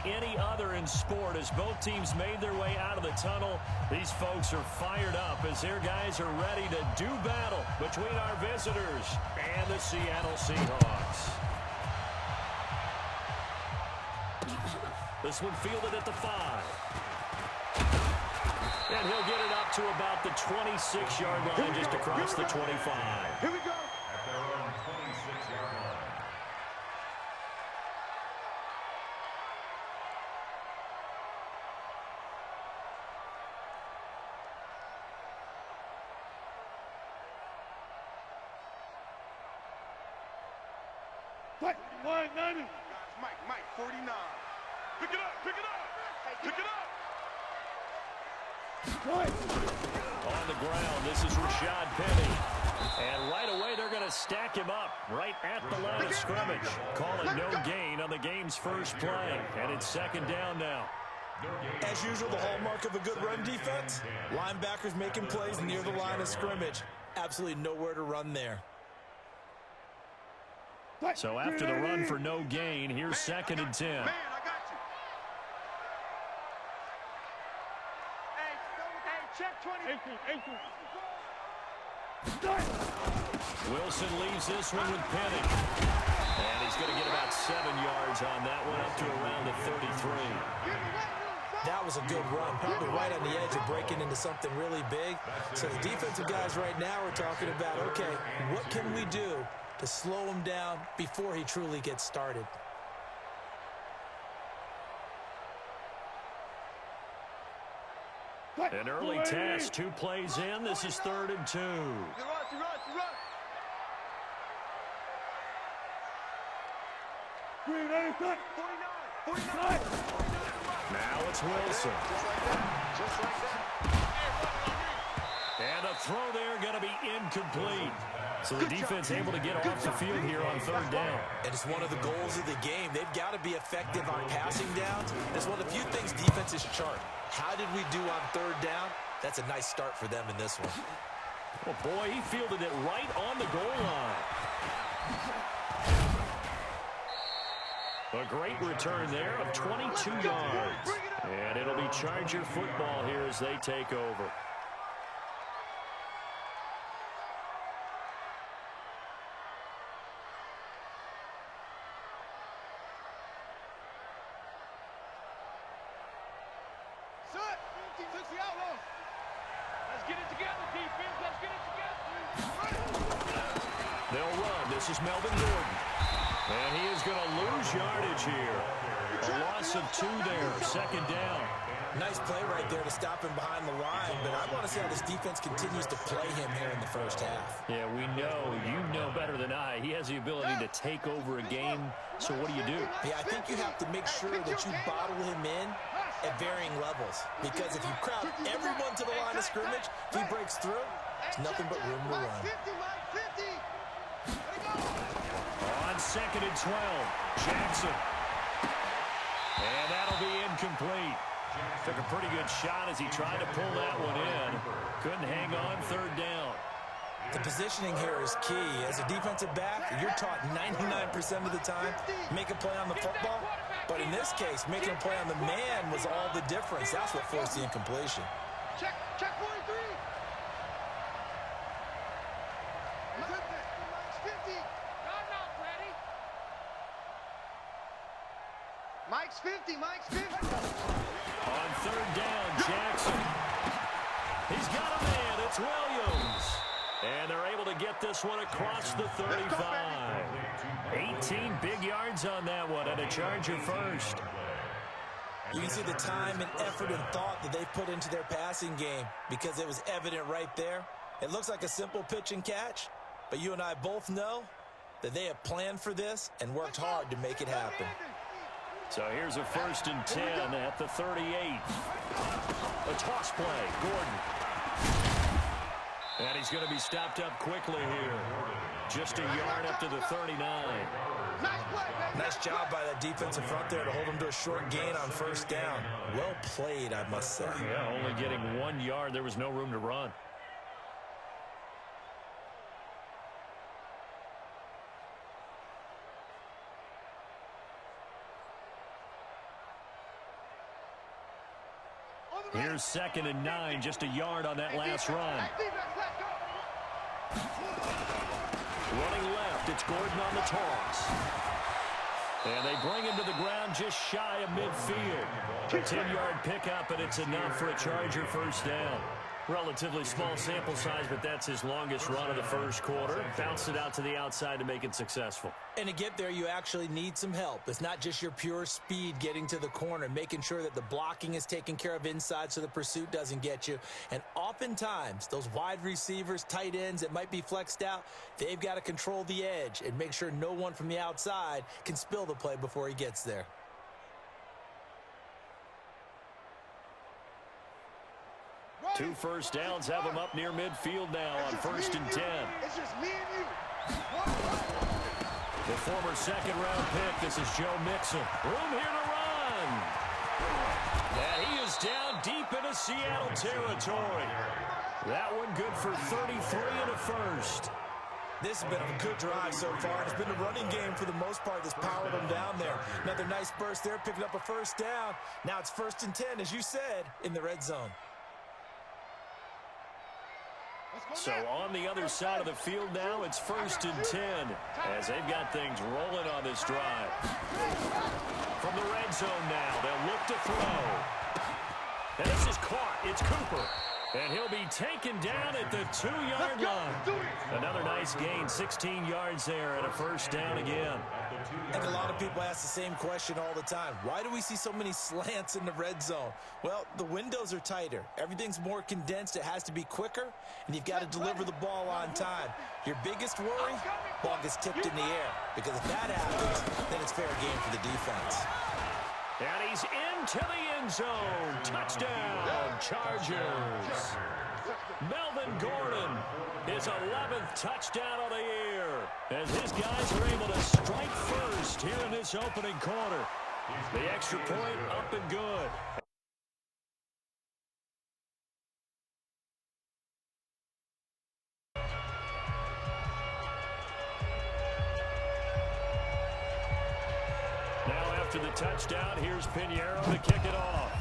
any other in sport. As both teams made their way out of the tunnel, these folks are fired up as their guys are ready to do battle between our visitors and the Seattle Seahawks. This one fielded at the 5. And he'll get it up to about the 26-yard line, just across the 25. Here we go. At their own 26-yard line. Fight, line 90. Mike, 49. Pick it up. Pick it up. On the ground, this is Rashad Penny. And right away, they're going to stack him up right at the line of scrimmage. Call it no gain on the game's first play. And it's second down now. As usual, the hallmark of a good run defense, linebackers making plays near the line of scrimmage. Absolutely nowhere to run there. So after the run for no gain, here's second and 10. Man, I got you. Hey, check 20. 18. Wilson leaves this one with Penny. And he's going to get about 7 yards on that one, up to around the 33. That was a good run, probably right on the edge of breaking into something really big. So the defensive guys right now are talking about, okay, what can we do to slow him down before he truly gets started? An early test, 2 plays in. This is 3rd and 2. You run. Green, 49. Now it's Wilson. Just like that. And a throw there going to be incomplete. So the defense able to get off the field here on 3rd down. And it's one of the goals of the game. They've got to be effective on passing downs. It's one of the few things defenses chart. How did we do on 3rd down? That's a nice start for them in this one. Well, boy, he fielded it right on the goal line. A great return there of 22 yards. And it'll be Charger football here as they take over. They'll run. This is Melvin Gordon. And he is going to lose yardage here. A loss of 2 there. 2nd down. Nice play right there to stop him behind the line, but I want to see how this defense continues to play him here in the first half. Yeah, we know. You know better than I. He has the ability to take over a game. So what do? Yeah, I think you have to make sure that you bottle him in at varying levels. Because if you crowd everyone to the line of scrimmage, if he breaks through, it's nothing but room to run. On 2nd and 12, Jackson. And that'll be incomplete. Took a pretty good shot as he tried to pull that one in. Couldn't hang on 3rd down. The positioning here is key. As a defensive back, you're taught 99% of the time, make a play on the football. But in this case, making a play on the man was all the difference. That's what forced the incompletion. Check 43. Mike's 50. On 3rd down, Jackson. He's got a man. It's Williams. And they're able to get this one across the 35. 18 big yards on that one, and a Charger first. You can see the time and effort and thought that they've put into their passing game because it was evident right there. It looks like a simple pitch and catch, but you and I both know that they have planned for this and worked hard to make it happen. So here's a 1st and 10 at the 38. A toss play, Gordon. And he's going to be stopped up quickly here. Just a yard up to the 39. Nice job by that defensive front there to hold him to a short gain on 1st down. Well played, I must say. Yeah, only getting 1 yard. There was no room to run. Here's 2nd and 9, just a yard on that last run. Running left, it's Gordon on the toss. And they bring him to the ground just shy of midfield. A 10-yard pickup, and it's enough for a Charger first down. Relatively small sample size, but that's his longest run of the first quarter. Bounced it out to the outside to make it successful. And to get there, you actually need some help. It's not just your pure speed getting to the corner, making sure that the blocking is taken care of inside so the pursuit doesn't get you. And oftentimes, those wide receivers, tight ends that might be flexed out, they've got to control the edge and make sure no one from the outside can spill the play before he gets there. Two first downs have him up near midfield now on 1st and 10. It's just me and you. The former second-round pick, this is Joe Mixon. Room here to run. And he is down deep into Seattle territory. That one good for 33 and a first. This has been a good drive so far. It's been a running game for the most part that's powered them down there. Another nice burst there, picking up a first down. Now it's 1st and 10, as you said, in the red zone. So on the other side of the field now, it's 1st and 10 as they've got things rolling on this drive. From the red zone now, they'll look to throw. And this is caught. It's Cooper. And he'll be taken down at the 2-yard line. Another nice gain, 16 yards there, and a first down again. And a lot of people ask the same question all the time. Why do we see so many slants in the red zone? Well, the windows are tighter. Everything's more condensed. It has to be quicker, and you've got to deliver the ball on time. Your biggest worry? Ball gets tipped in the air, because if that happens, then it's fair game for the defense. And he's into the end zone. Touchdown, Chargers. Melvin Gordon, his 11th touchdown of the year, as his guys are able to strike first here in this opening quarter. The extra point up and good. Now after the touchdown, here's Pinheiro to kick it off.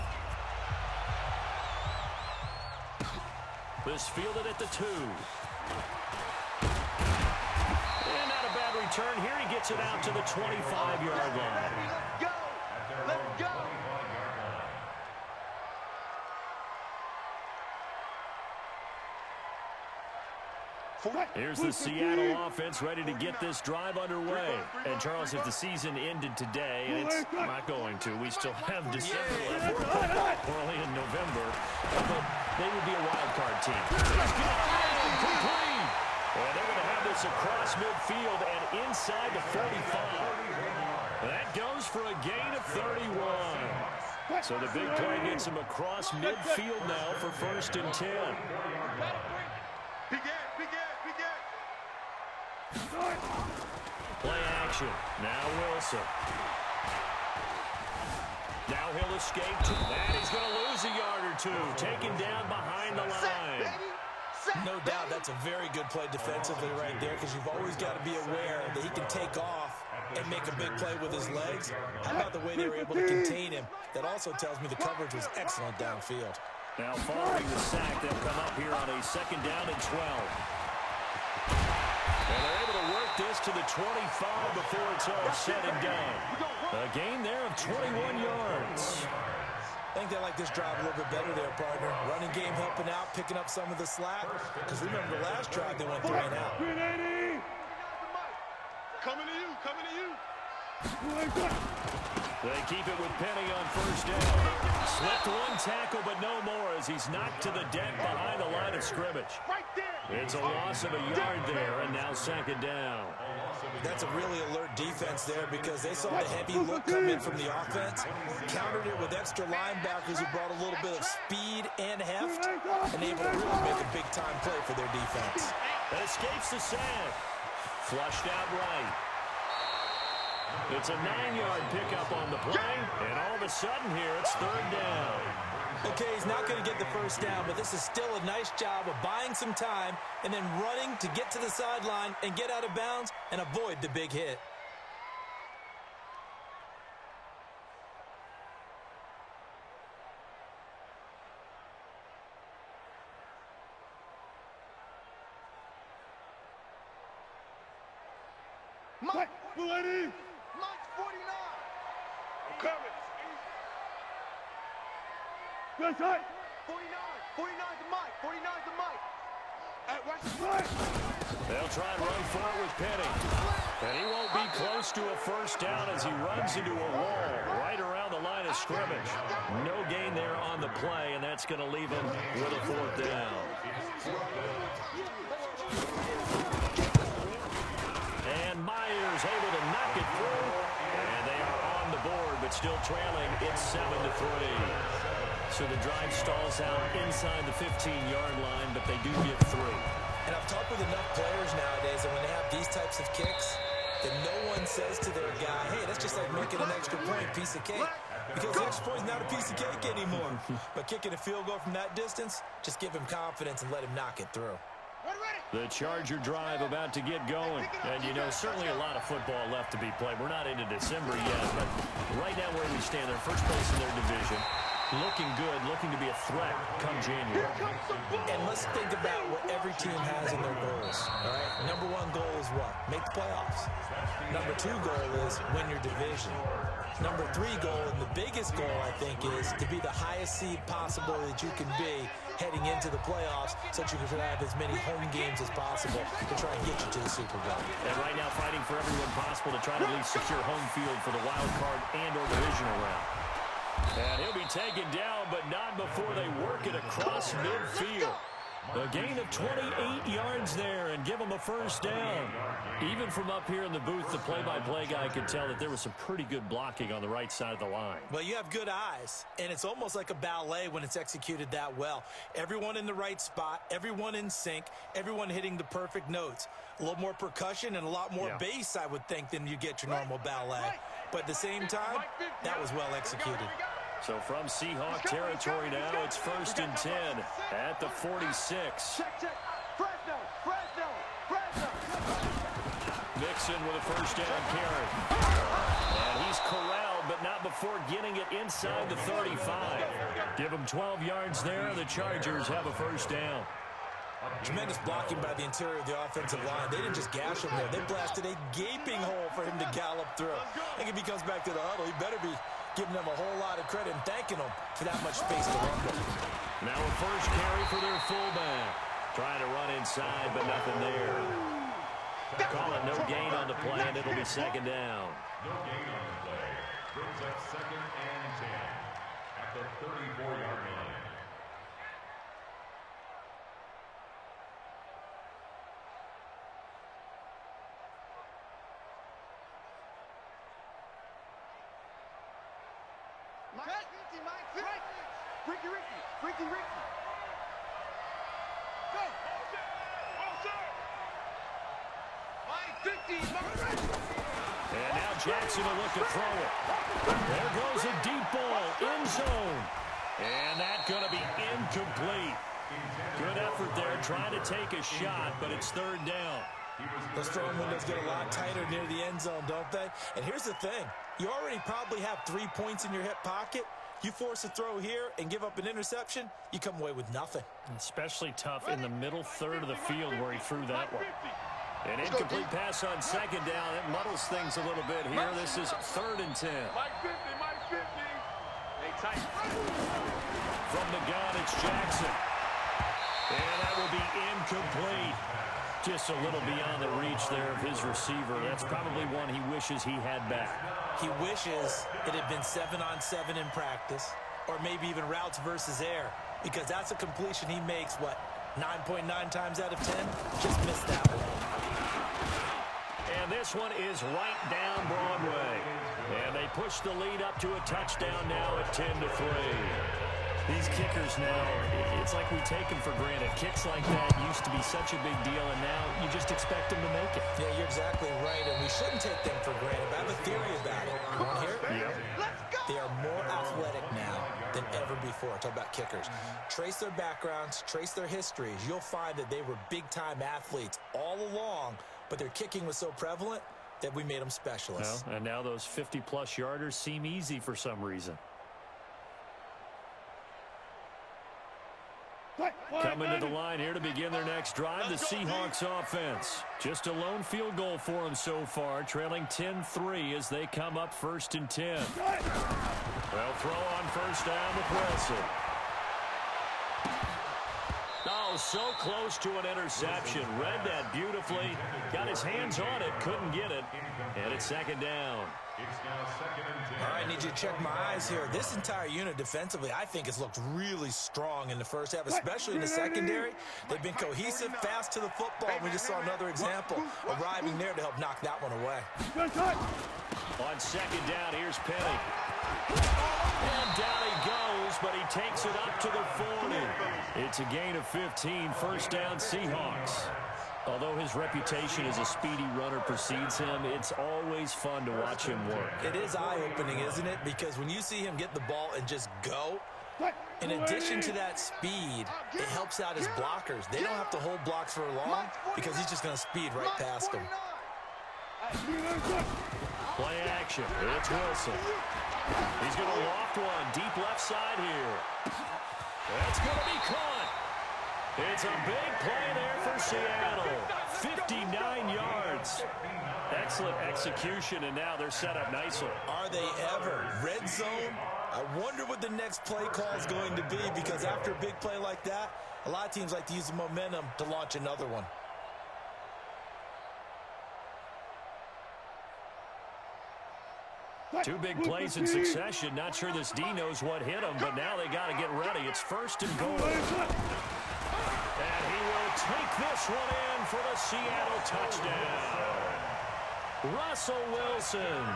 This fielded at the 2. And not a bad return here. He gets it out to the 25-yard line. Go! Let's go! Here's the Seattle offense ready to get this drive underway. And, Charles, if the season ended today, and it's not going to, we still have December left, early in November, but they would be a wild card team. Complete! And they're going to have this across midfield and inside the 45. That goes for a gain of 31. So the big play gets him across midfield now for 1st and 10. Play action. Now Wilson. Now he'll escape to that. He's going to lose a yard or two. Taken down behind the line. No doubt that's a very good play defensively right there, because you've always got to be aware that he can take off and make a big play with his legs. How about the way they were able to contain him? That also tells me the coverage was excellent downfield. Now following the sack, they'll come up here on a 2nd down and 12. And they're able to work this to the 25 before it's all said and done. A gain there of 21 yards. I think they like this drive a little bit better there, partner. Running game helping out, picking up some of the slack. Because remember the last drive, they went 3 and out. Coming to you, coming to you. They keep it with Penny on 1st down. Slipped one tackle, but no more as he's knocked to the deck behind the line of scrimmage. Right there. It's a loss of a yard there, and now 2nd down. That's a really alert defense there, because they saw the heavy look come in from the offense, countered it with extra linebackers who brought a little bit of speed and heft, and able to really make a big-time play for their defense. That escapes the sack. Flushed out right. It's a 9-yard pickup on the play, and all of a sudden here, it's 3rd down. Okay, he's not going to get the first down, but this is still a nice job of buying some time and then running to get to the sideline and get out of bounds and avoid the big hit. Mike. Mike 49. I'm coming. Good side. 49. 49 to Mike. 49 to Mike. Watch the play. They'll try and run for it with Penny. And he won't be close to a first down as he runs into a wall right around the line of scrimmage. No gain there on the play, and that's going to leave him with a fourth down. And Myers able to knock it through. And they are on the board, but still trailing. It's 7-3. So the drive stalls out inside the 15-yard line, but they do get 3. And I've talked with enough players nowadays that when they have these types of kicks, that no one says to their guy, hey, that's just like making an extra point, piece of cake. Because the extra point is not a piece of cake anymore. But kicking a field goal from that distance, just give him confidence and let him knock it through. The Charger drive about to get going. And, you know, certainly a lot of football left to be played. We're not into December yet, but right now where we stand, they're first place in their division. Looking good, looking to be a threat come January. And let's think about what every team has in their goals, all right? Number 1 goal is what? Make the playoffs. Number 2 goal is win your division. Number 3 goal, and the biggest goal, I think, is to be the highest seed possible that you can be heading into the playoffs so that you can have as many home games as possible to try and get you to the Super Bowl. And right now fighting for everyone possible to try to at least secure home field for the wild card and or divisional round. And he'll be taken down, but not before they work it across midfield. A gain of 28 yards there and give him a first down. Even from up here in the booth, the play-by-play guy could tell that there was some pretty good blocking on the right side of the line. Well, you have good eyes, and it's almost like a ballet when it's executed that well. Everyone in the right spot, everyone in sync, everyone hitting the perfect notes. A little more percussion and a lot more bass, I would think, than you get your normal ballet. But at the same time, that was well executed. So from Seahawk territory now, it's 1st and 10 at the 46. Mixon with a first down carry. And he's corralled, but not before getting it inside the 35. Give him 12 yards there. The Chargers have a first down. Tremendous blocking by the interior of the offensive line. They didn't just gash him there. They blasted a gaping hole for him to gallop through. I think if he comes back to the huddle, he better be giving them a whole lot of credit and thanking them for that much space to run with. Now a first carry for their fullback. Trying to run inside, but nothing there. Call it no gain on the play, and it'll be second down. No gain on the play. Brings up 2nd and 10 at the 34-yard line. Ricky. Go. Mike 50. And now Jackson will look to throw it. There goes a deep ball, end zone. And that's going to be incomplete. Good effort there, trying to take a shot, but it's 3rd down. Those throwing windows get a lot tighter near the end zone, don't they? And here's the thing. You already probably have 3 points in your hip pocket. You force a throw here and give up an interception, you come away with nothing. Especially tough in the middle third of the field where he threw that one. An incomplete pass on 2nd down. It muddles things a little bit here. This is 3rd and 10. Mike 50. Hey, tight. From the gun, it's Jackson. And that will be incomplete. Just a little beyond the reach there of his receiver. That's probably one he wishes he had back. He wishes it had been 7-on-7 in practice, or maybe even routes versus air, because that's a completion he makes, what, 9.9 times out of 10? Just missed that one. And this one is right down Broadway. And they push the lead up to a touchdown now at 10-3. These kickers now, it's like we take them for granted. Kicks like that used to be such a big deal, and now you just expect them to make it. Yeah, you're exactly right, and we shouldn't take them for granted. But I have a theory about it. You want to hear it? Yeah. They are more athletic now than ever before. Talk about kickers. Trace their backgrounds, trace their histories. You'll find that they were big-time athletes all along, but their kicking was so prevalent that we made them specialists. Well, and now those 50-plus yarders seem easy for some reason. Right. Coming to the line here to begin their next drive, the Seahawks offense. Just a lone field goal for them so far, trailing 10-3 as they come up 1st and 10. Well, throw on first down with Wilson. Oh, so close to an interception. Read that beautifully. Got his hands on it, couldn't get it. And it's 2nd down. It's now 2nd and 10. All right, I need you to check my eyes here. This entire unit defensively, I think, has looked really strong in the first half, especially in the secondary. They've been cohesive, fast to the football. We just saw another example arriving there to help knock that one away. On 2nd down, here's Penny. And down he goes, but he takes it up to the 40. It's a gain of 15, 1st down Seahawks. Although his reputation as a speedy runner precedes him, it's always fun to watch him work. It is eye-opening, isn't it? Because when you see him get the ball and just go, in addition to that speed, it helps out his blockers. They don't have to hold blocks for long because he's just going to speed right past them. Play action. It's Wilson. He's going to loft one deep left side here. That's going to be caught. It's a big play there for Seattle. 59 yards. Excellent execution, and now they're set up nicely. Are they ever? Red zone? I wonder what the next play call is going to be, because after a big play like that, a lot of teams like to use the momentum to launch another one. Two big plays in succession. Not sure this D knows what hit him, but now they got to get ready. It's 1st and goal. And he will take this one in for the Seattle touchdown. Russell Wilson,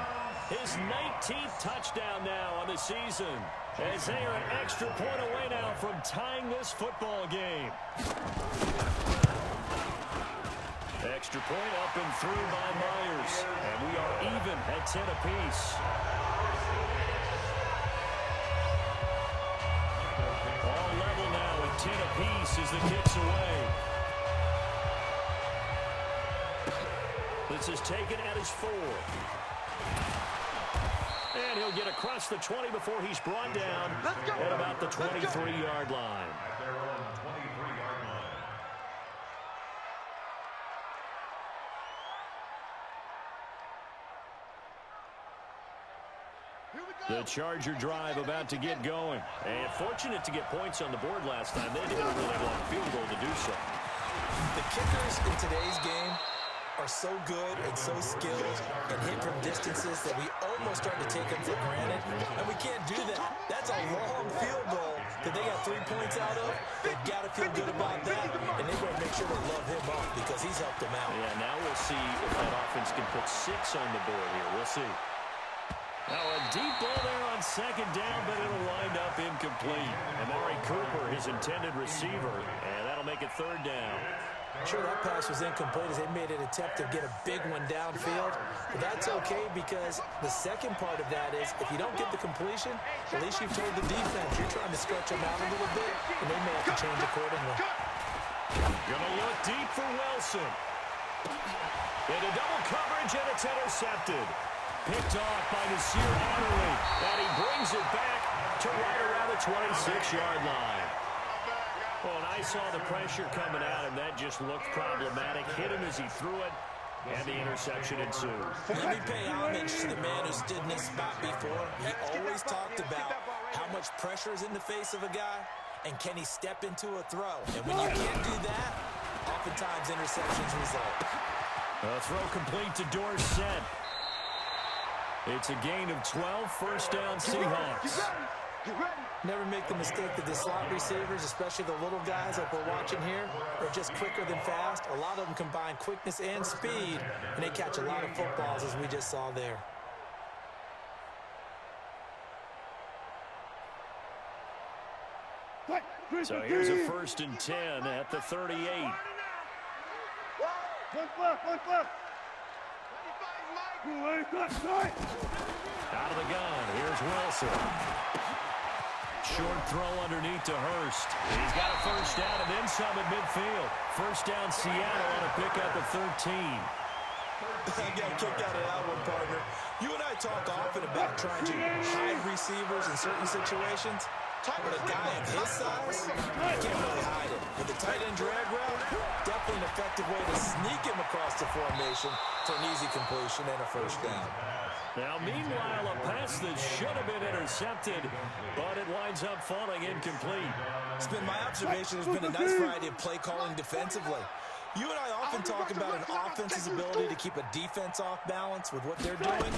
his 19th touchdown now on the season, as they are an extra point away now from tying this football game. Extra point up and through by Myers. And we are even at 10 apiece. All level now at 10 apiece as the kick's away. This is taken at his 4. And he'll get across the 20 before he's brought down at about the 23-yard line. At their own 23-yard line. The Charger drive about to get going. And fortunate to get points on the board last time. They needed a really long field goal to do so. The kickers in today's game are so good and so skilled and hit from distances that we almost start to take them for granted. And we can't do that. That's a long field goal that they got 3 points out of. They've got to feel good about that. And they've got to make sure they love him up because he's helped them out. Yeah, now we'll see if that offense can put 6 on the board here. We'll see. Now a deep ball there on 2nd down, but it'll wind up incomplete. Amari Cooper, his intended receiver, and that'll make it 3rd down. Sure, that pass was incomplete as they made an attempt to get a big one downfield. But that's okay because the second part of that is if you don't get the completion, at least you've told the defense you're trying to stretch them out a little bit, and they may have to change accordingly. Gonna look deep for Wilson. Into double coverage, and it's intercepted. Picked off by Nasir Adderley, and he brings it back to right around the 26-yard line. Well, and I saw the pressure coming at him. That just looked problematic. Hit him as he threw it, and the interception ensued. Let me pay homage to the man who stood in this spot before. He always talked about how much pressure is in the face of a guy, and can he step into a throw. And when you can't do that, oftentimes interceptions result. A throw complete to Dorsett. It's a gain of 12, 1st down Seahawks. Never make the mistake that the slot receivers, especially the little guys like we're watching here, are just quicker than fast. A lot of them combine quickness and speed, and they catch a lot of footballs, as we just saw there. So here's a 1st and 10 at the 38. Out of the gun, here's Wilson. Short throw underneath to Hurst. He's got a 1st down and then some at midfield. 1st down Seattle on a pickup of 13. I got kicked out of that one, partner. You and I talk often about trying to hide receivers in certain situations. But a guy of his size, you can't really hide it. With the tight end drag route, definitely an effective way to sneak him across the formation for an easy completion and a first down. Now, meanwhile, a pass that should have been intercepted, but it winds up falling incomplete. It's been my observation there's been a nice variety of play calling defensively. You and I often talk about an offense's ability to keep a defense off balance with what they're doing.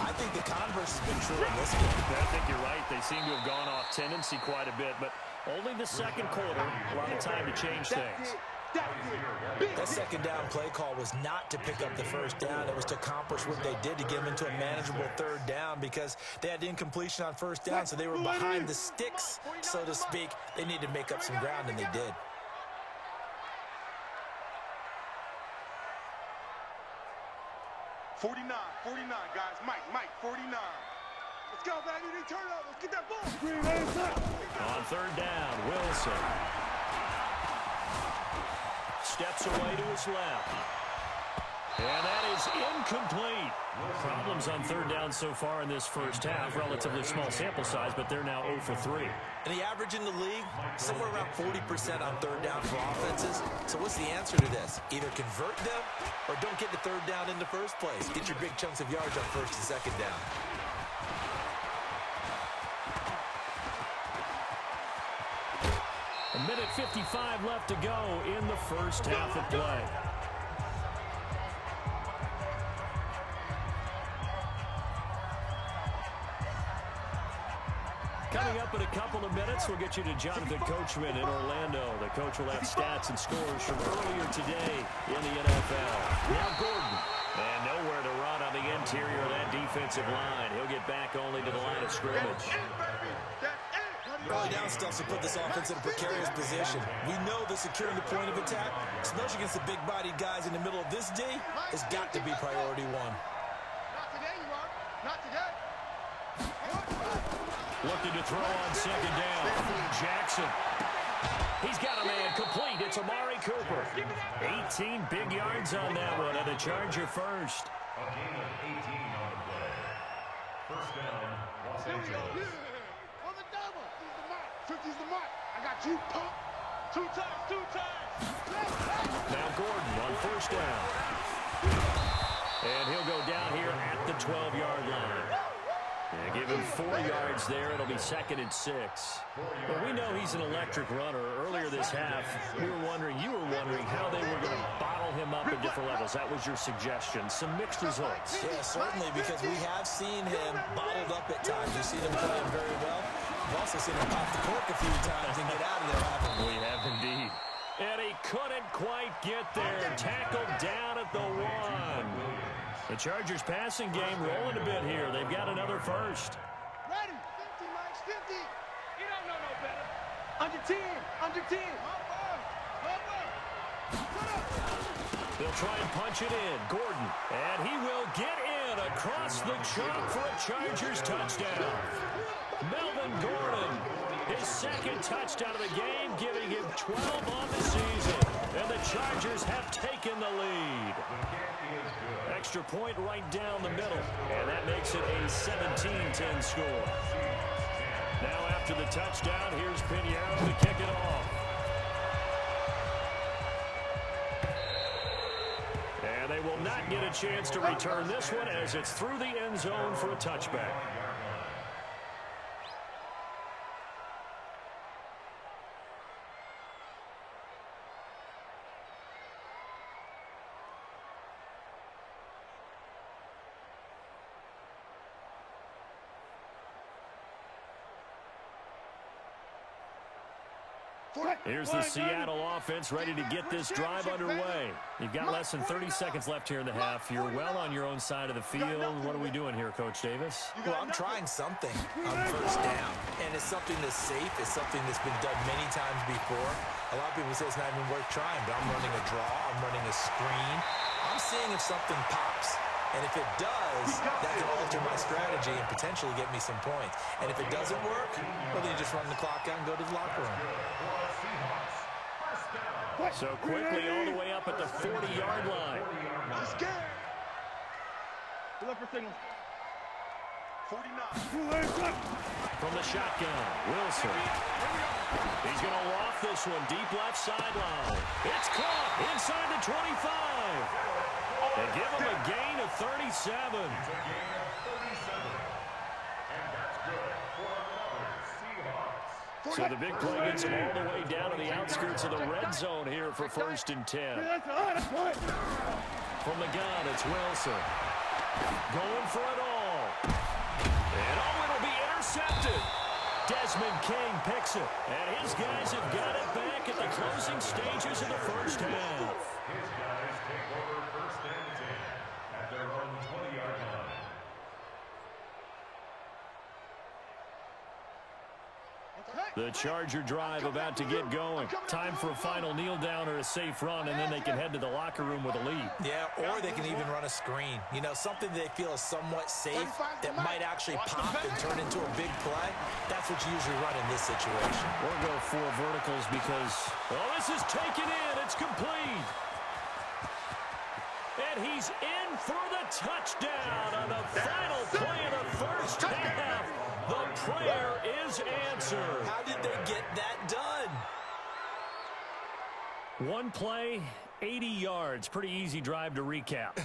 I think the converse has been true in this game. I think you're right. They seem to have gone off tendency quite a bit, but only the second quarter, a lot of time to change things. That second down play call was not to pick up the first down. It was to accomplish what they did to get them into a manageable third down because they had incompletion on first down, so they were behind the sticks, so to speak. They needed to make up some ground, and they did. $49, guys. Mike, 49. Let's go, baby. They turn up. Let's get that ball. On third down, Wilson steps away to his left. And that is incomplete. Problems on third down so far in this first half. Relatively small sample size, but they're now 0 for 3. And the average in the league, somewhere around 40% on third down for offenses. So what's the answer to this? Either convert them or don't get the third down in the first place. Get your big chunks of yards on first and second down. A minute 55 left to go in the first half of play. Coming up in a couple of minutes, we'll get you to Jonathan Coachman in Orlando. The coach will have stats and scores from earlier today in the NFL. Now Gordon. And nowhere to run on the interior of that defensive line. He'll get back only to the line of scrimmage. Early down stuff to put this offense in a precarious position. We know that securing the point of attack, especially against the big-bodied guys in the middle of this D, has got to be priority one. Not today, you are. Not today. Looking to throw on second down. Jackson. He's got a man complete. It's Amari Cooper. 18 big yards on that one, and a Charger first. A gain of 18 on the play. First down, Los Angeles. On the double. 50's the mark. I got you, pump. Two times. Now Gordon on first down. And he'll go down here at the 12-yard line. And give him 4 yards there. It'll be 2nd and 6. Well, we know he's an electric runner. Earlier this half, you were wondering how they were going to bottle him up at different levels. That was your suggestion. Some mixed results. Yeah, certainly, because we have seen him bottled up at times. We've seen him playing very well. We've also seen him pop the cork a few times and get out of there, haven't we? We have indeed. And he couldn't quite get there. Tackled down at the 1. The Chargers passing game rolling a bit here. They've got another first. Ready. 50, Mike. 50. You don't know no better. Under 10. Under 10. They'll try and punch it in. Gordon. And he will get in across the chalk for a Chargers touchdown. Melvin Gordon. His 2nd touchdown of the game, giving him 12 on the season. And the Chargers have taken the lead. Extra point right down the middle. And that makes it a 17-10 score. Now after the touchdown, here's Pinheiro to kick it off. And they will not get a chance to return this one as it's through the end zone for a touchback. Here's the Seattle offense ready to get this drive underway. You've got less than 30 seconds left here in the half. You're well on your own side of the field. What are we doing here, Coach Davis? Well, I'm trying something on first down, and it's something that's safe. It's something that's been done many times before. A lot of people say it's not even worth trying, but I'm running a draw. I'm running a screen. I'm seeing if something pops. And if it does, that can alter my strategy and potentially get me some points. And if it doesn't work, well, then you just run the clock out and go to the locker room. So quickly all the way up at the 40-yard line. I'm scared. Look for signal. From the shotgun, Wilson. He's going to loft this one deep left sideline. It's caught inside the 25. They give him a gain of 37. It's a gain of 37. And that's good for another Seahawks. So the big play gets him all the way down to the outskirts of the red zone here for 1st and 10. From the gun, it's Wilson. Going for it all. And it'll be intercepted. Desmond King picks it. And his guys have got it back at the closing stages of the first half. His guys take over 1st and 10 at their own 20-yard line. The Charger drive about to get going. Time for a final kneel down or a safe run, and then they can head to the locker room with a lead. Yeah, or they can even run a screen. You know, something they feel is somewhat safe that might actually pop and turn into a big play. That's what you usually run in this situation. Or go 4 verticals because, oh, this is taken in. It's complete. And he's in for the touchdown on the final play of the first half. The prayer is answered. How did they get that done? One play, 80 yards. Pretty easy drive to recap.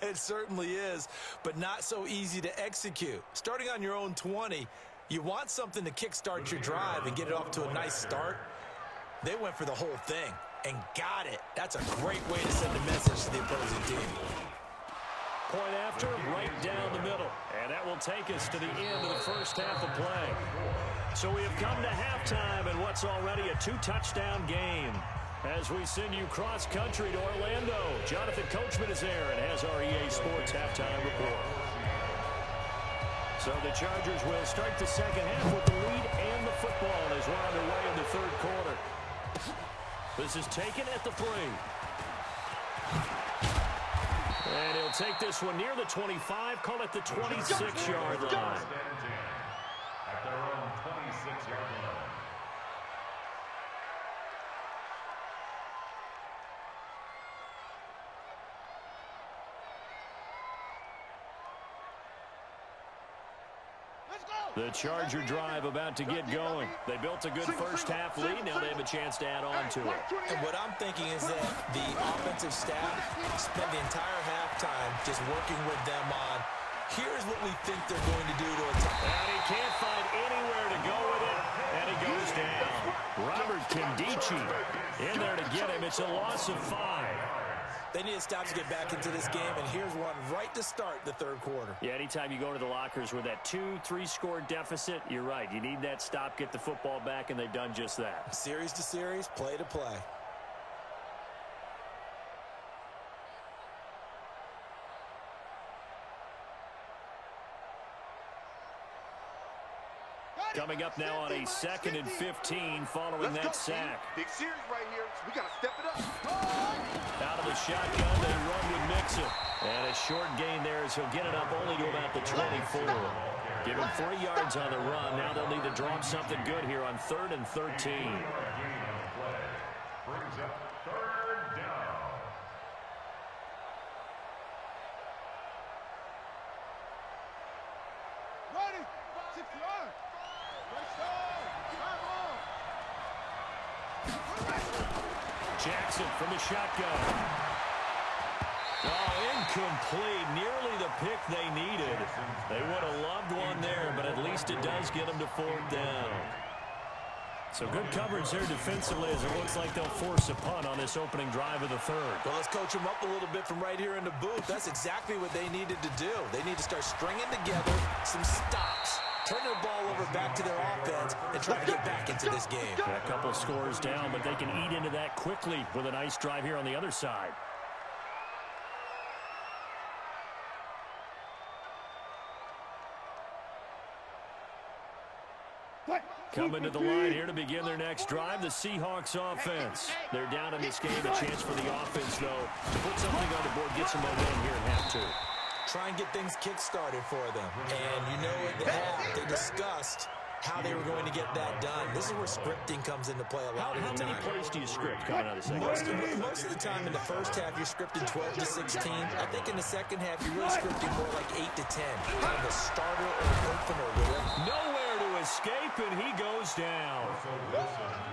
It certainly is, but not so easy to execute. Starting on your own 20, you want something to kickstart your drive and get it off to a nice start. They went for the whole thing and got it. That's a great way to send a message to the opposing team. Point after, right down the middle. And that will take us to the end of the first half of play. So we have come to halftime in what's already a 2-touchdown game. As we send you cross-country to Orlando, Jonathan Coachman is there and has our EA Sports halftime report. So the Chargers will start the second half with the lead and the football as we're underway in the third quarter. This is taken at the 3. And he'll take this one near the 25, call it the 26-yard line. At their own 26-yard line. The Charger drive about to get going. They built a good first half lead. Now they have a chance to add on to it. And what I'm thinking is that the offensive staff spent the entire halftime just working with them on, here's what we think they're going to do to attack. And he can't find anywhere to go with it, and he goes down. Robert Kindici in there to get him. It's a loss of 5. They need to stop to get back into this game, and here's one right to start the third quarter. Yeah, anytime you go to the lockers with that 2-3 score deficit, you're right. You need that stop, get the football back, and they've done just that. Series to series, play to play. Coming up now on a 2nd and 15 following that sack. Big series right here, so we got to step it up. Out of the shotgun, they run with Mixon. And a short gain there as he'll get it up only to about the 24. Give him 3 yards on the run. Now they'll need to drop something good here on 3rd and 13. Brings up 3rd down. Ready, 6 yards. Jackson from the shotgun. Oh, incomplete. Nearly the pick they needed. They would have loved one there, but at least it does get them to 4th down. So good coverage there defensively as it looks like they'll force a punt on this opening drive of the 3rd. Well, let's coach them up a little bit from right here in the booth. That's exactly what they needed to do. They need to start stringing together some stops, turn the ball over back to their offense, and try to get back into this game. A couple scores down, but they can eat into that quickly with a nice drive here on the other side. Coming to the line here to begin their next drive, the Seahawks offense. They're down in this game. A chance for the offense, though, to put something on the board, get some momentum here in half 2. Try and get things kick-started for them. And you know at the half, they discussed how they were going to get that done. This is where scripting comes into play a lot of the time. How many plays do you script coming out of the second? Most of the time in the first half, you're scripting 12 to 16. I think in the second half, you're really scripting more like 8 to 10. Kind of a starter or an opener with it. Nowhere to escape, and he goes down.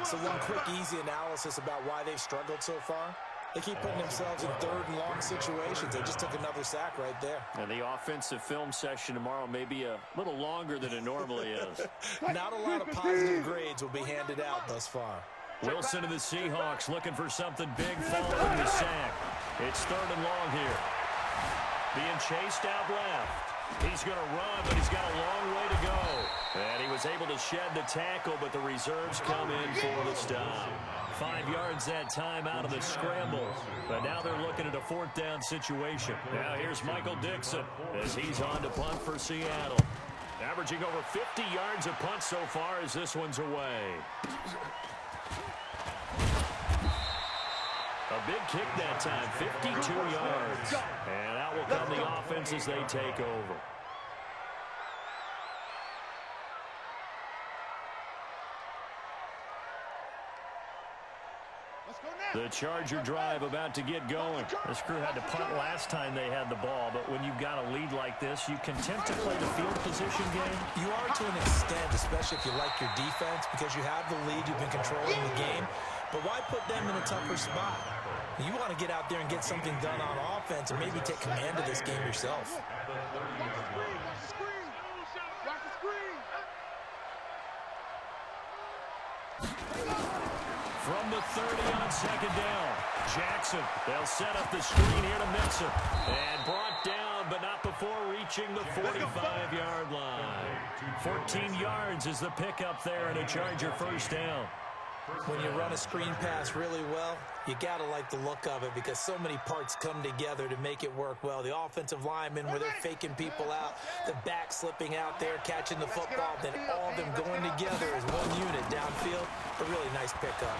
So one quick, easy analysis about why they've struggled so far. They keep putting themselves in third and long situations. They just took another sack right there. And the offensive film session tomorrow may be a little longer than it normally is. Not a lot of positive grades will be handed out thus far. Wilson of the Seahawks looking for something big following the sack. It's third and long here. Being chased out left. He's going to run, but he's got a long way to go. And he was able to shed the tackle, but the reserves come in for the stop. 5 yards that time out of the scramble. But now they're looking at a fourth down situation. Now here's Michael Dixon as he's on to punt for Seattle. Averaging over 50 yards a punt so far as this one's away. A big kick that time, 52 yards. And out will come the offense as they take over. The Charger drive about to get going. This crew had to punt last time they had the ball, but when you've got a lead like this, you content to play the field position game? You are to an extent, especially if you like your defense, because you have the lead, you've been controlling the game. But why put them in a tougher spot? You want to get out there and get something done on offense and maybe take command of this game yourself. From the 30 on second down, Jackson, they'll set up the screen here to mix him. And brought down, but not before reaching the 45-yard line. 14 yards is the pickup there and a Charger first down. When you run a screen pass really well, you got to like the look of it because so many parts come together to make it work well. The offensive linemen where they're faking people out, the back slipping out there, catching the football, then all of them going together as one unit downfield. A really nice pickup.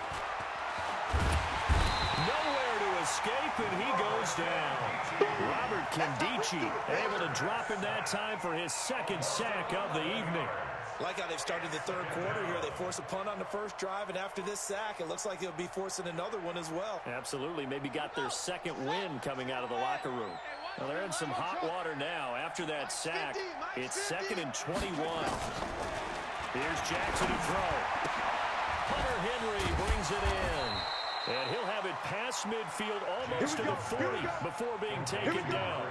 Nowhere to escape, and he goes down. Robert Kindici able to drop him that time for his second sack of the evening. Like how they've started the third quarter here. They force a punt on the first drive, and after this sack, it looks like they'll be forcing another one as well. Absolutely. Maybe got their second win coming out of the locker room. Well, they're in some hot water now. After that sack, it's 2nd and 21. Here's Jackson to throw. Hunter Henry brings it in. And he'll have it past midfield almost to the 40 before being taken down.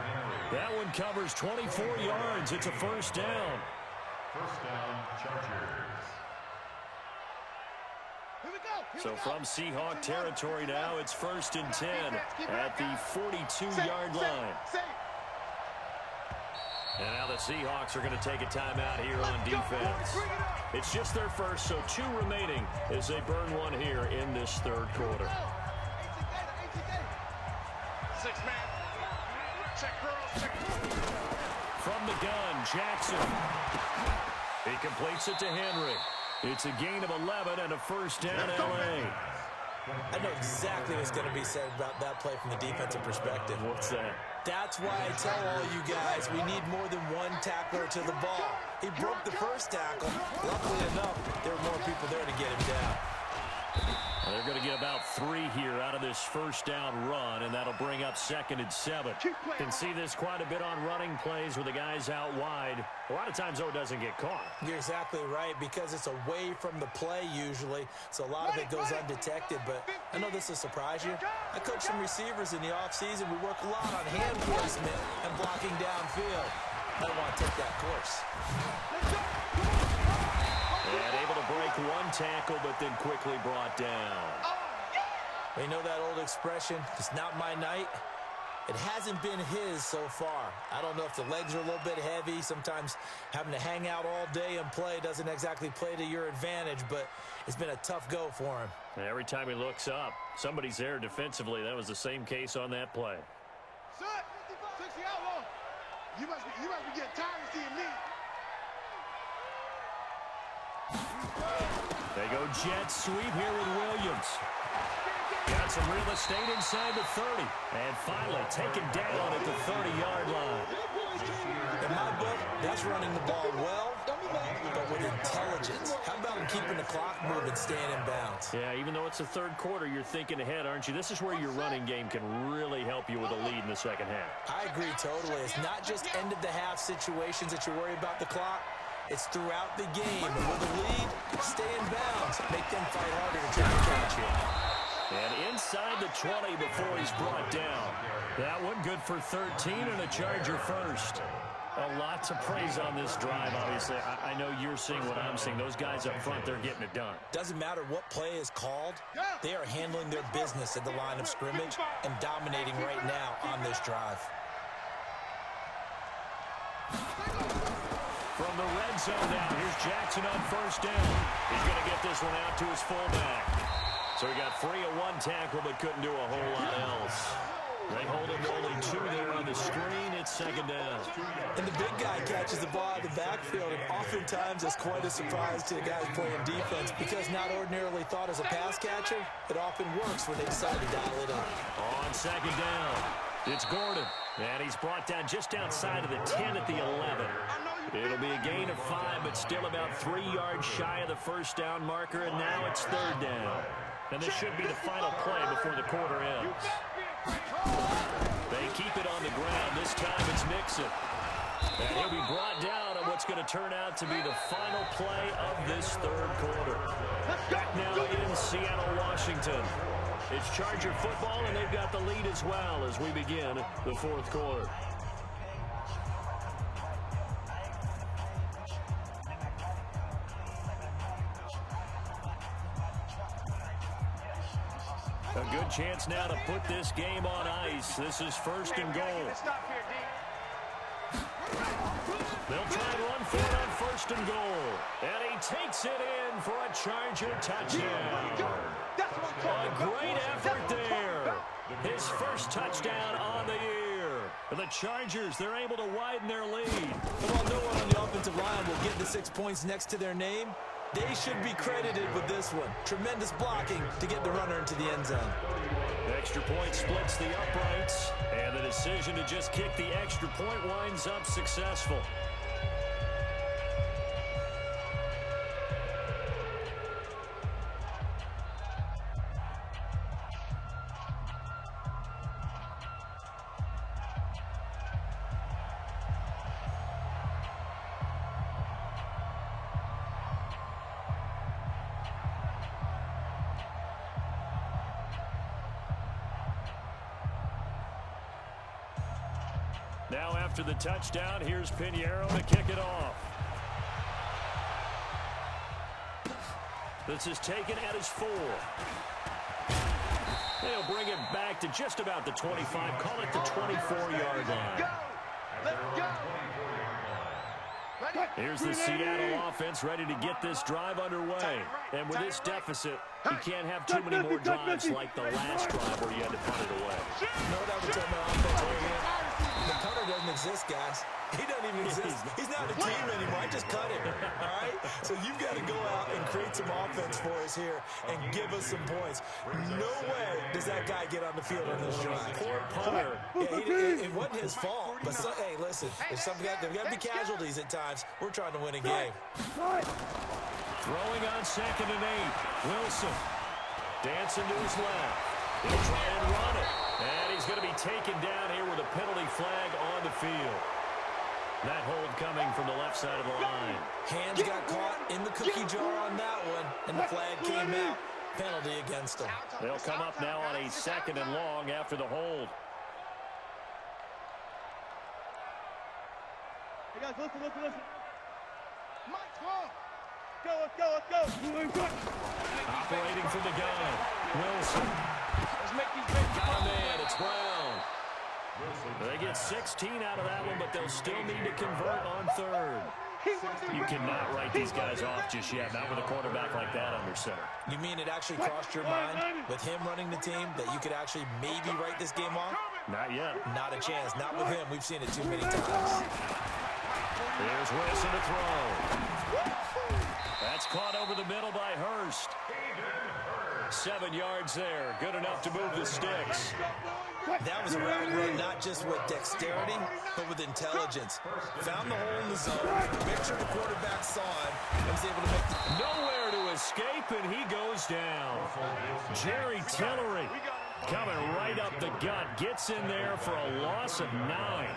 That one covers 24 yards. It's a first down. First down, Chargers. So from Seahawk territory now, it's 1st and 10 at the 42-yard line. And now the Seahawks are going to take a timeout here on defense. It's just their first, so 2 remaining as they burn one here in this third quarter. 6-man. Check girls, check. From the gun, Jackson. He completes it to Henry. It's a gain of 11 and a first down, L.A. I know exactly what's going to be said about that play from the defensive perspective. What's that? That's why I tell all you guys we need more than one tackler to the ball. He broke the first tackle. Luckily enough, there were more people there to get him down. Well, they're going to get about 3 here out of this first down run, and that'll bring up 2nd and 7. Can see this quite a bit on running plays with the guys out wide. A lot of times, though, it doesn't get caught. You're exactly right, because it's away from the play usually, so a lot of it goes undetected. But I know this will surprise you. I coach some receivers in the offseason. We work a lot on hand placement and blocking downfield. I don't want to take that course. And able to break one tackle, but then quickly brought down. You know that old expression, it's not my night? It hasn't been his so far. I don't know if the legs are a little bit heavy. Sometimes having to hang out all day and play doesn't exactly play to your advantage, but it's been a tough go for him. And every time he looks up, somebody's there defensively. That was the same case on that play. Son, 60 outlaw. You must be getting tired of seeing me. They go jet sweep here with Williams. Got some real estate inside the 30. And finally taken down at the 30-yard line. In my book, that's running the ball well, but with intelligence. How about him keeping the clock moving, staying in bounds? Yeah, even though it's the third quarter, you're thinking ahead, aren't you? This is where your running game can really help you with a lead in the second half. I agree totally. It's not just end-of-the-half situations that you worry about the clock. It's throughout the game. And with a lead, stay in bounds. Make them fight harder to try to catch you. And inside the 20 before he's brought down. That one good for 13 and a Charger first. A lot to praise on this drive, obviously. I know you're seeing what I'm seeing. Those guys up front, they're getting it done. Doesn't matter what play is called. They are handling their business at the line of scrimmage and dominating right now on this drive. From the red zone now, here's Jackson on first down. He's going to get this one out to his fullback. So he got free of one tackle but couldn't do a whole lot else. They hold him only 2 there on the screen. It's second down. And the big guy catches the ball in the backfield, and oftentimes it's quite a surprise to the guys playing defense because not ordinarily thought as a pass catcher, it often works when they decide to dial it up. On second down, it's Gordon. And he's brought down just outside of the 10 at the 11. It'll be a gain of 5, but still about 3 yards shy of the first down marker, and now it's third down. And this should be the final play before the quarter ends. They keep it on the ground. This time it's Mixon. And he'll be brought down on what's going to turn out to be the final play of this third quarter. Back now in Seattle, Washington. It's Charger football, and they've got the lead as well as we begin the fourth quarter. A good chance now to put this game on ice. This is first and goal. They'll try and run for it on first and goal. And he takes it in for a Charger touchdown. A great effort there. His first touchdown on the year. The Chargers, they're able to widen their lead. And while no one on the offensive line will get the 6 points next to their name, they should be credited with this one. Tremendous blocking to get the runner into the end zone. The extra point splits the uprights, and the decision to just kick the extra point winds up successful. Now after the touchdown, here's Pinheiro to kick it off. This is taken at his 4. They'll bring it back to just about the 25. Call it the 24-yard line. Let's go. Here's the Seattle offense ready to get this drive underway. And with this deficit, you can't have too many more drives like the last drive where you had to punt it away. You know what I would tell my offense right here? The punter doesn't exist, guys. He doesn't even exist. He's not a team anymore. I just cut him, all right? So you've got to go out and create some offense for us here and give us some points. No way does that guy get on the field on this drive. Poor punter. Yeah, it wasn't his fault. But, hey, listen, there's got to be casualties at times. We're trying to win a game. Throwing on second and 8. Wilson dancing to his left. He'll try and run it. And he's going to be taken down here with a penalty flag on the field. That hold coming from the left side of the line. Hands got caught in the cookie jar on that one, and the flag came out. Penalty against them. They'll come up now on a second and long after the hold. Hey guys, listen. Mike's wrong. Let's go. Operating from the gun. Wilson. Let's make these big Got a man. It's Brown. They get 16 out of that one, but they'll still need to convert on third. You cannot write these guys off just yet, not with a quarterback like that under center. You mean it actually crossed your mind with him running the team that you could actually maybe write this game off? Not yet. Not a chance. Not with him. We've seen it too many times. Here's Wilson to throw. That's caught over the middle by Hurst. 7 yards there. Good enough to move the sticks. That was a route run not just with dexterity, but with intelligence. Found the hole in the zone, make sure the quarterback saw it, and was able to make the... Nowhere to escape, and he goes down. Jerry Tillery coming right up the gut. Gets in there for a loss of 9.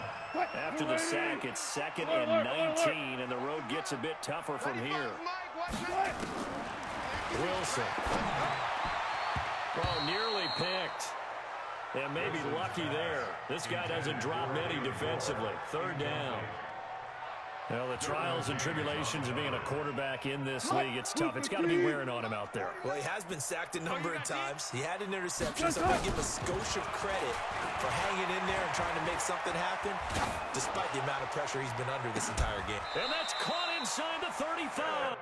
After the sack, it's 2nd and 19, and the road gets a bit tougher from here. Wilson. Oh, nearly picked. And maybe lucky there. This guy doesn't drop many defensively. 3rd down. Well, the trials and tribulations of being a quarterback in this league, it's tough. It's got to be wearing on him out there. Well, he has been sacked a number of times. He had an interception, so I'm going to give him a skosh of credit for hanging in there and trying to make something happen, despite the amount of pressure he's been under this entire game. And that's caught inside the 35.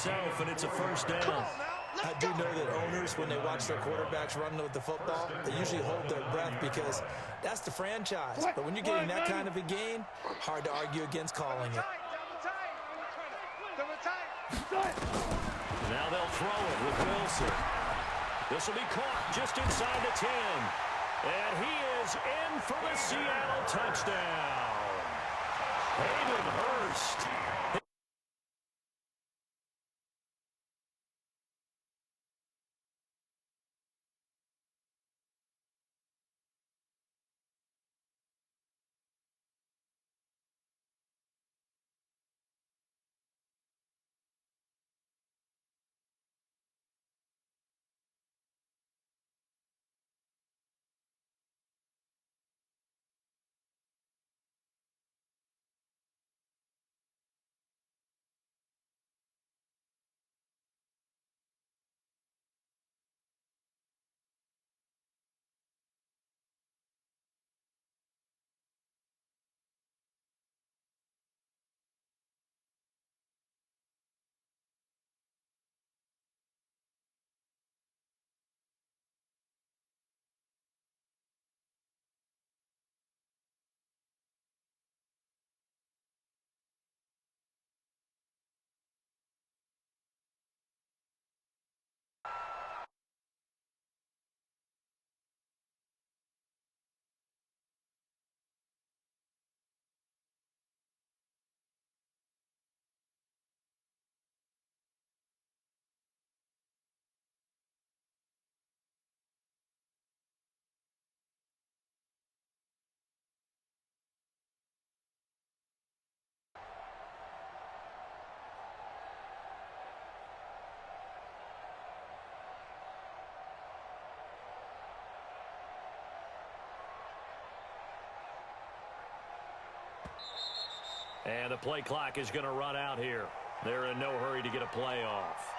himself, and it's a first down. I do know that owners, when they watch their quarterbacks run with the football, they usually hold their breath because that's the franchise. But when you're getting that kind of a game, hard to argue against calling it. Now they'll throw it with Wilson. This will be caught just inside the 10. And he is in for the Seattle touchdown. Hayden Hurst. And the play clock is going to run out here. They're in no hurry to get a play off.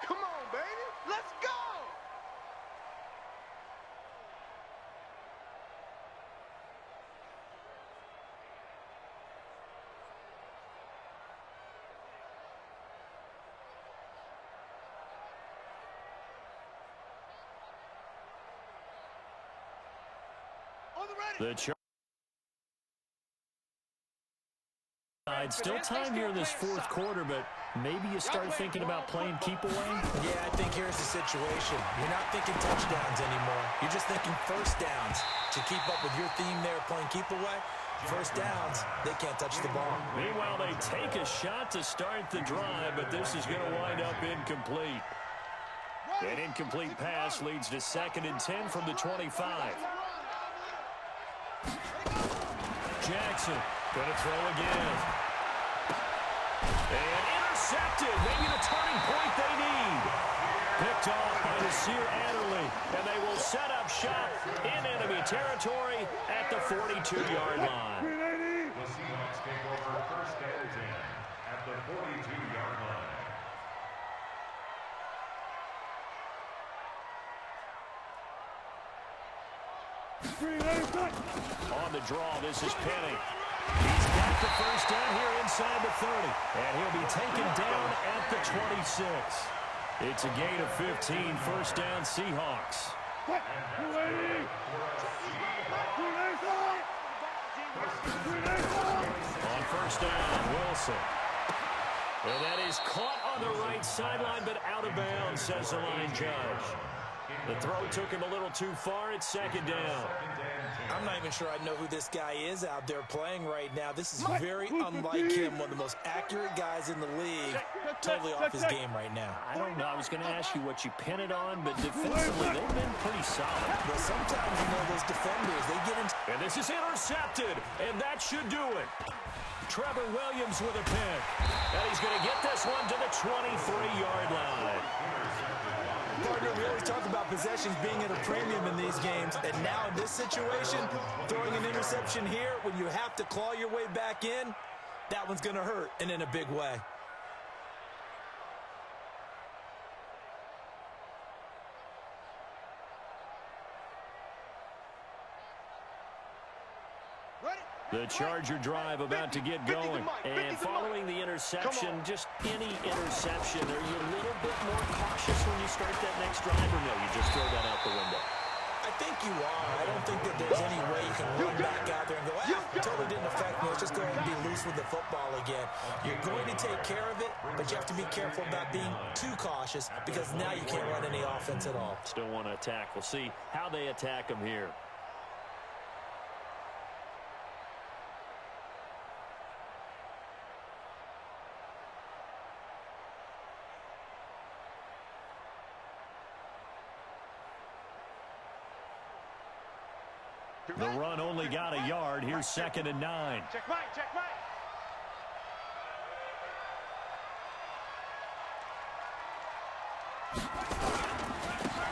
Come on, baby. Let's go. On the ready. Still time here in this fourth quarter, but maybe you start thinking about playing keep away? Yeah, I think here's the situation. You're not thinking touchdowns anymore. You're just thinking first downs. To keep up with your theme there, playing keep away, first downs, they can't touch the ball. Meanwhile, they take a shot to start the drive, but this is going to wind up incomplete. An incomplete pass leads to 2nd and 10 from the 25. Jackson going to throw again. And intercepted. Maybe the turning point they need. Picked off by Nasir Adderley. And they will set up shop in enemy territory at the 42-yard line. The Seahawks take over 1st and 10 at the 42-yard line. On the draw, this is Penny. He's got the first down here inside the 30. And he'll be taken down at the 26. It's a gain of 15, first down Seahawks. On first down, Wilson. And that is caught on the right sideline, but out of bounds, says the line judge. The throw took him a little too far. It's second down. I'm not even sure I know who this guy is out there playing right now. This is very unlike him, one of the most accurate guys in the league. Totally off his game right now. I don't know. I was going to ask you what you pin it on, but defensively, they've been pretty solid. But sometimes, you know, those defenders, they get into... And this is intercepted, and that should do it. Trevor Williams with a pick. And he's going to get this one to the 23-yard line. Partner, we always talk about possessions being at a premium in these games, and now in this situation, throwing an interception here when you have to claw your way back in, that one's going to hurt, and in a big way. The Charger drive about to get going. And following the interception, just any interception, are you a little bit more cautious when you start that next drive, or no, you just throw that out the window? I think you are. I don't think that there's any way you can run back out there and go, totally didn't affect me. Let's just go ahead and be loose with the football again. You're going to take care of it, but you have to be careful about being too cautious because now you can't run any offense at all. Still want to attack. We'll see how they attack them here. The run only got a yard. Here's 2nd and 9. Check Mike, check Mike.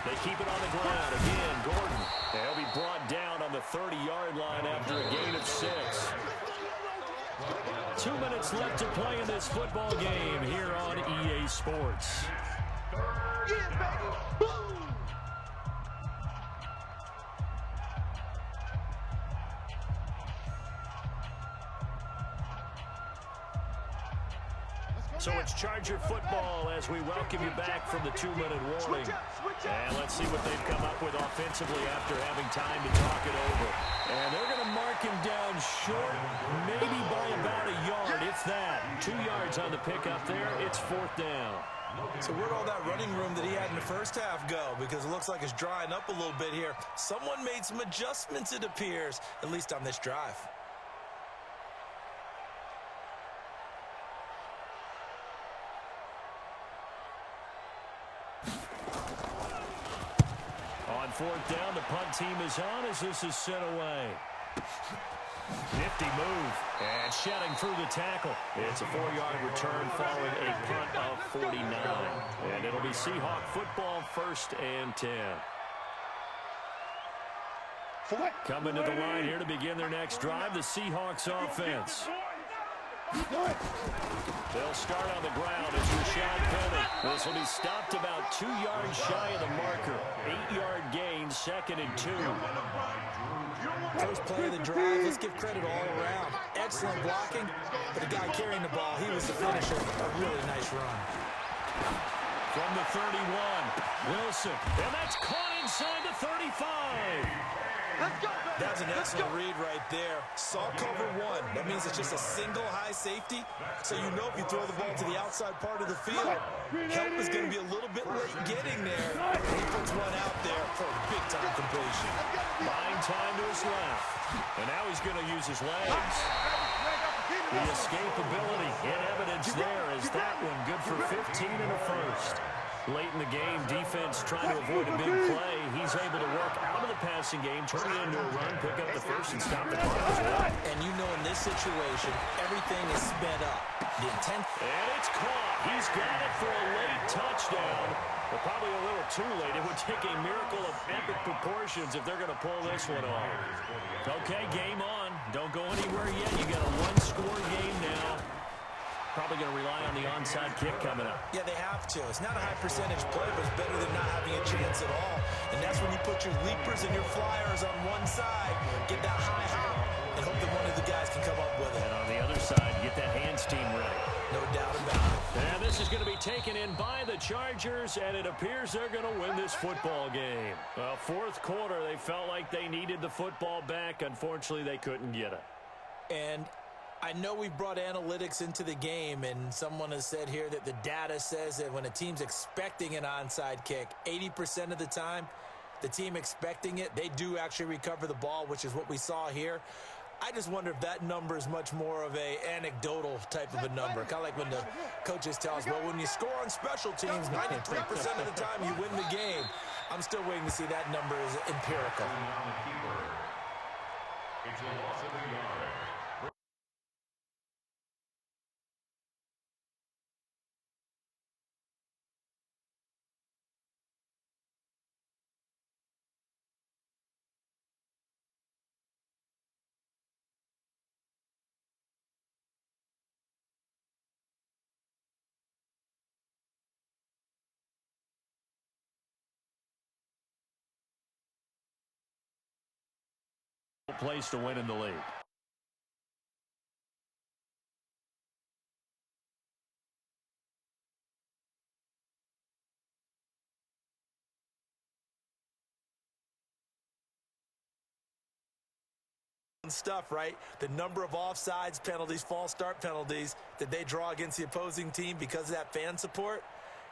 They keep it on the ground. Again, Gordon. They'll be brought down on the 30-yard line after a gain of 6. 2 minutes left to play in this football game here on EA Sports. Yeah, baby. Boom. So it's Charger football as we welcome you back from the 2-minute warning. And let's see what they've come up with offensively after having time to talk it over. And they're going to mark him down short, maybe by about a yard, if that. 2 yards on the pickup there. It's 4th down. So where'd all that running room that he had in the first half go? Because it looks like it's drying up a little bit here. Someone made some adjustments, it appears, at least on this drive. On 4th down, the punt team is on as this is sent away. Nifty move. And shedding through the tackle. It's a 4-yard return following a punt of 49. And it'll be Seahawk football, 1st and 10. Coming to the line here to begin their next drive, the Seahawks offense. They'll start on the ground. It's Rashad Penny. This will be stopped about 2 yards shy of the marker. 8-yard gain, 2nd and 2. First play of the drive, let's give credit all around. Excellent blocking, but the guy carrying the ball, he was the finisher. A really nice run. From the 31, Wilson. And that's caught inside the 35. That's an excellent read right there. Saw cover 1. That means it's just a single high safety. So you know if you throw the ball to the outside part of the field, help is going to be a little bit late getting there. And he puts one out there for a big-time completion. Buying time to his left. And now he's going to use his legs. The escapability in evidence there is that one good for 15 and a first. Late in the game, defense trying to avoid a big play. He's able to work out of the passing game, turn it into a run, pick up the first, and stop the clock as well. And you know in this situation, everything is sped up. The intent. And it's caught. He's got it for a late touchdown. But probably a little too late. It would take a miracle of epic proportions if they're going to pull this one off. Okay, game on. Don't go anywhere yet. You got a one-score game now. Probably going to rely on the onside kick coming up. Yeah, they have to. It's not a high percentage play, but it's better than not having a chance at all. And that's when you put your leapers and your flyers on one side, get that high hop, and hope that one of the guys can come up with it. And on the other taken in by the Chargers, and it appears they're going to win this football game. Well, fourth quarter, they felt like they needed the football back. Unfortunately, they couldn't get it. And I know we brought analytics into the game, and someone has said here that the data says that when a team's expecting an onside kick, 80% of the time, the team expecting it, they do actually recover the ball, which is what we saw here. I just wonder if that number is much more of a anecdotal type of a number. Kind of like when the coaches tell us, well, when you score on special teams, 93% of the time you win the game. I'm still waiting to see that number is empirical. It's a loss of the yard. Place to win in the league. Stuff, right? The number of offsides penalties, false start penalties that they draw against the opposing team because of that fan support.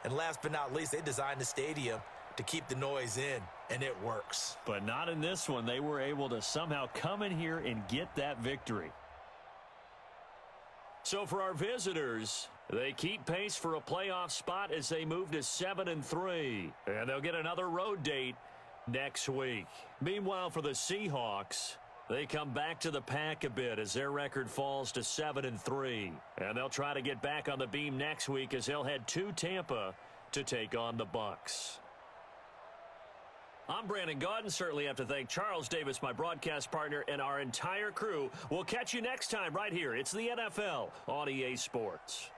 And last but not least, they designed the stadium to keep the noise in, and it works. But not in this one. They were able to somehow come in here and get that victory. So for our visitors, they keep pace for a playoff spot as they move to 7-3. And they'll get another road date next week. Meanwhile, for the Seahawks, they come back to the pack a bit as their record falls to 7-3. And they'll try to get back on the beam next week as they'll head to Tampa to take on the Bucs. I'm Brandon Gaudin. Certainly have to thank Charles Davis, my broadcast partner, and our entire crew. We'll catch you next time right here. It's the NFL on EA Sports.